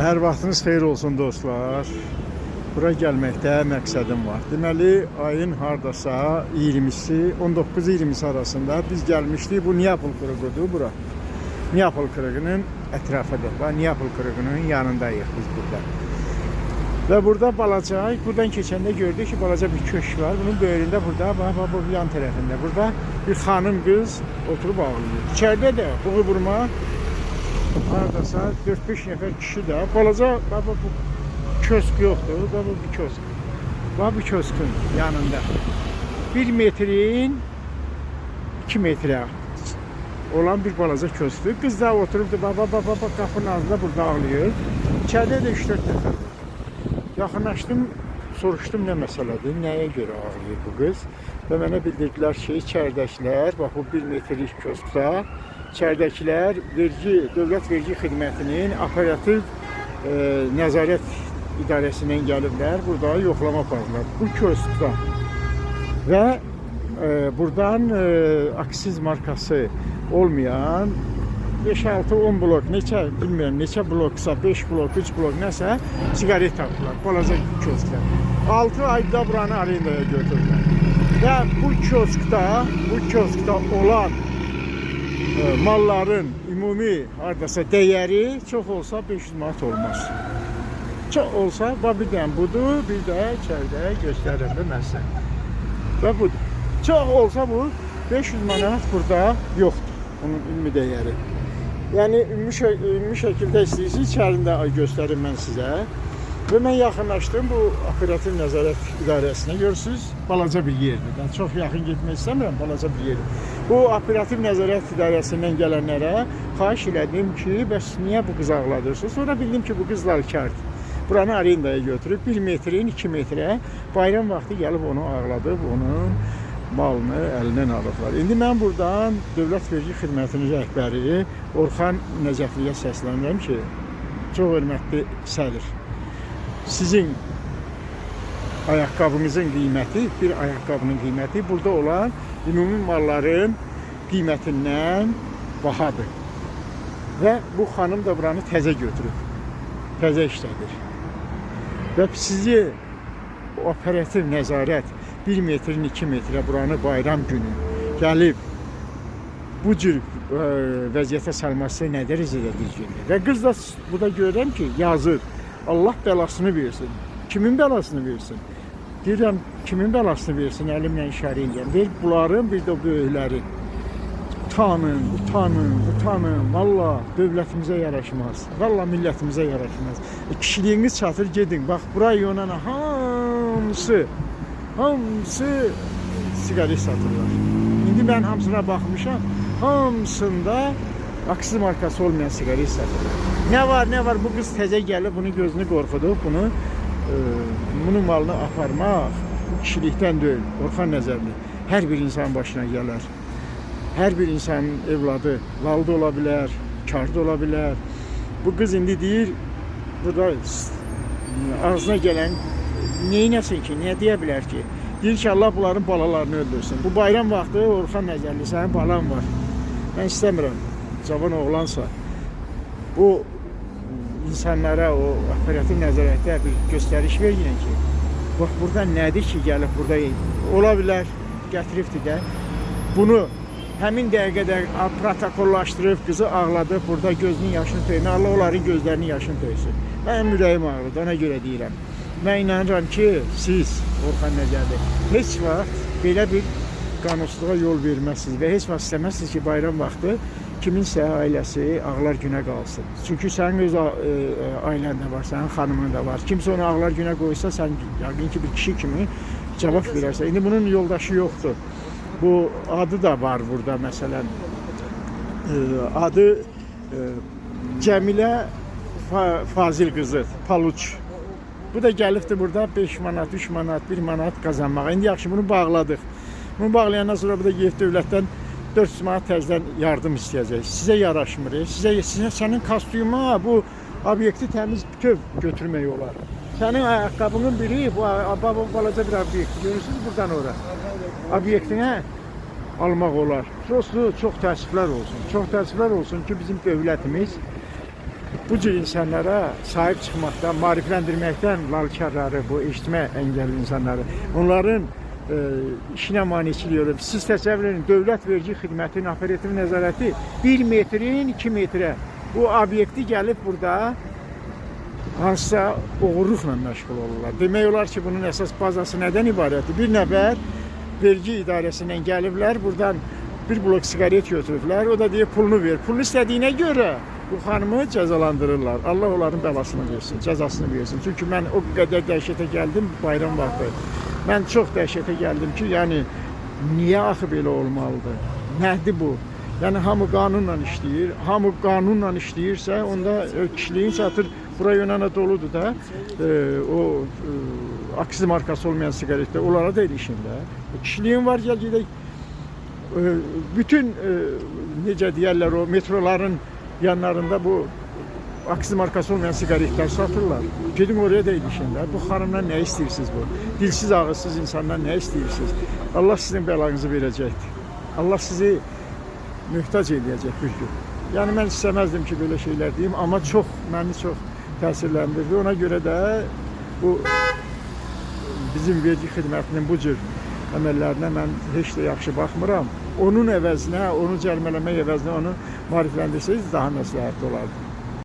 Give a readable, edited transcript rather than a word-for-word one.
Hər vaxtınız xeyir olsun dostlar. Bura gəlməkdə məqsədim var. Deməli, ayın hardasa 20'si, 19-20'si arasında biz gəlmişdik. Bu Neapol kırığıdır bura. Neapol kırığının ətrafıdır. Neapol kırığının yanındayıq biz burada. Və burada balaca, buradan keçəndə gördük ki, balaca bir köşk var. Bunun böyründə burada, bu yan tərəfində. Burada bir xanım qız oturub ağlayır. İçəridə də buğu vurma, hardasa 4-5 nəfər kişi də. Balaca, bu köşk yoxdur, bu bir köşk. Bu köşkün yanında. 1 metrin 2 metrə olan bir balaca köşktür. Qız da oturubdu, qapının ağzında burada ağlayır. İçəridə də 3-4 nəfər var. Yaxınlaşdım, soruşdum nə məsələdir, nəyə görə ağlayır bu qız. Və mənə bildirdilər ki, içəridəkilər, bax bu 1 metrlik köşkdə, içəridəkilər Dövlət Vergi Xidmətinin operativ nəzarət idarəsindən gəliblər, burada yoxlama apardılar. Bu köşkdə və buradan aksiz markası olmayan 5-6-10 blok, neçə bilmirəm, neçə bloksa, 5 blok, 3 blok nəsə sigaret tapdılar, balaca köşklər. 6 ayda buranı arendaya götürdülər. Və bu köşkdə olan malların ümumi hardasa dəyəri çox olsa 500 manat olmaz. Çox olsa, bir dənə budur, bir də içəridə göstərirəm mən sizə. Və budur. Çox olsa bu 500 manat burada yoxdur, onun ümumi dəyəri. Yəni ümumi şəkildə istəyirsiniz, içərində göstərim mən sizə. Və mən yaxınlaşdım bu operativ nəzarət idarəsinə. Görürsünüz, balaca bir yerdir. Ben çox yaxın getmək istəmirəm, balaca bir yerdir. Bu operativ nəzarət idarəsindən gələnlərə xahiş elədim ki, bəs niyə bu qız ağladırsınız? Sonra bildim ki, bu qız lalkardır. Buranı arendaya götürüb 1 metrin 2 metrə bayram vaxtı gəlib onu ağladıb, onun malını əlindən alıblar. İndi mən buradan Dövlət Vergi Xidmətinin rəhbəri Orxan Nəcəfliyə səslənirəm ki, çox hörmətli sədr, sizin ayaqqabınızın qiyməti, bir ayaqqabının qiyməti burada olan ümumi malların qiymətindən bahadır. Və bu xanım da buranı təzə götürüb, təzə işlədir. Və sizi operativ nəzarət 1 metrin 2 metrə buranı bayram günü gəlib bu cür vəziyyətə salması nə dərəcədə düzgündür. Və qız da burada görürəm ki, yazır, Allah bəlasını versin. Kimin bəlasını versin? Deyirəm, kimin bəlasını versin, əlimlə işarə edirəm. Ver bunların, bir də o böyükləri. Utanın. Valla dövlətimizə yaraşmaz. Valla millətimizə yaraşmaz. Kişiliyiniz çatır, gedin. Bax, buraya yonana hamısı sigaret satırlar. İndi mən hamısına baxmışam. Hamısında aksiz markası olmayan sigaret satırlar. Ne var? Bu kız təzə gəlib, bunun gözünü qorxudub, bunun malını aparmaq kişilikdən deyil. Orxan Nəzərli. Hər bir insan başına gələr. Hər bir insanın evladı lalda ola bilər, karda ola bilər. Bu qız indi deyir, burada ağzına gələn neynəsin ki, nə deyə bilər ki? Deyir ki, Allah bunların balalarını öldürsün. Bu bayram vaxtı Orxan Nəzərli, sənin balan var. Mən istəmirəm, cavan oğlansa. Bu insanlara o operativ nəzarətdə bir göstəriş verin ki, bax burada nədir ki, gəlib burada ola bilər, gətiribdir də. Bunu həmin dəqiqədə protokollaşdırıb, qızı ağladıb, burada gözünün yaşını töymə, Allah onların gözlərinin yaşını töysün. Mənim ürəyim ağrıdır, ona görə deyirəm. Mən inanıram ki, siz, Orxan Nəzərli, heç vaxt belə bir qanunsuzluğa yol verməzsiniz və heç vaxt istəməzsiniz ki, bayram vaxtı kiminsə ailəsi ağlar günə qalsın. Çünki sənin öz ailəndə var, sənin xanımın da var. Kimsə onu ağlar günə qoysa, sən yəqin ki, bir kişi kimi cavab verərsən. İndi bunun yoldaşı yoxdur. Bu adı da var burada məsələn. Adı Cəmilə Fazil qızı, Paluç. Bu da gəlibdir burada 5 manat, 3 manat, 1 manat qazanmağa. İndi yaxşı bunu bağladıq. Bunu bağlayandan sonra bu da gedib dövlətdən 400 manat təzədən yardım istəyəcək. Sizə yaraşmır. Sənin kostyuma bu obyekti təmiz bütöv götürmək olar. Sənin ayaqqabının biri, bu balaca bir obyekt. Görürsünüz buradan ora. Obyektinə almaq olar. Çox təəssüflər olsun. Çox təəssüflər olsun ki, bizim dövlətimiz bu cür insanlara sahip çıkmaktan, marifləndirməkdən lalkarları, bu eşitmə engelli insanları, onların işinə maneçilik olur. Siz təsəvvür edin, dövlət vergi xidmətinin operativ nəzarəti 1 metrin 2 metrə bu obyekti gəlib burada hansısa oğurluqla məşğul olurlar. Demək olar ki, bunun əsas bazası nədən ibarətdir? Bir nəfər vergi idarəsindən gəliblər, buradan bir blok sigaret götürüblər, o da deyir pulunu ver. Pulunu istədiyinə görə bu xanımı cəzalandırırlar. Allah onların bəlasını versin, cəzasını versin. Çünki mən o qədər dəhşətə gəldim bayram vaxtı. Mən çox dəhşətə gəldim ki, yəni niyə axı belə olmalıdır? Nədir bu? Yəni hamı qanunla işləyir. Hamı qanunla işləyirsə, onda kişiliyin çatır. Bura yönənə doludur da o aksiz markası olmayan sigaretlər, onlara da ilişində. Kişiliyin var, gəl gedək. Bütün necə deyərlər, o metroların yanlarında bu aksiz markası olmayan sigaretlər satırlar. Gedin oraya da ilişində. Bu xanımdan nə istəyirsiniz bu? Dilsiz, ağızsız insandan nə istəyirsiniz? Allah sizin bəlanızı verəcəkdir. Allah sizi möhtac eləyəcək bir gün. Yəni mən istəməzdim ki, belə şeylər deyim, amma məni çox təsirləndirdi. Ona görə də bu bizim vergi xidmətinin bu cür əməllərinə mən heç də yaxşı baxmıram. Onun əvəzinə, onu cərimələmək əvəzinə onu maarifləndirsəniz daha məsləhətli olardı.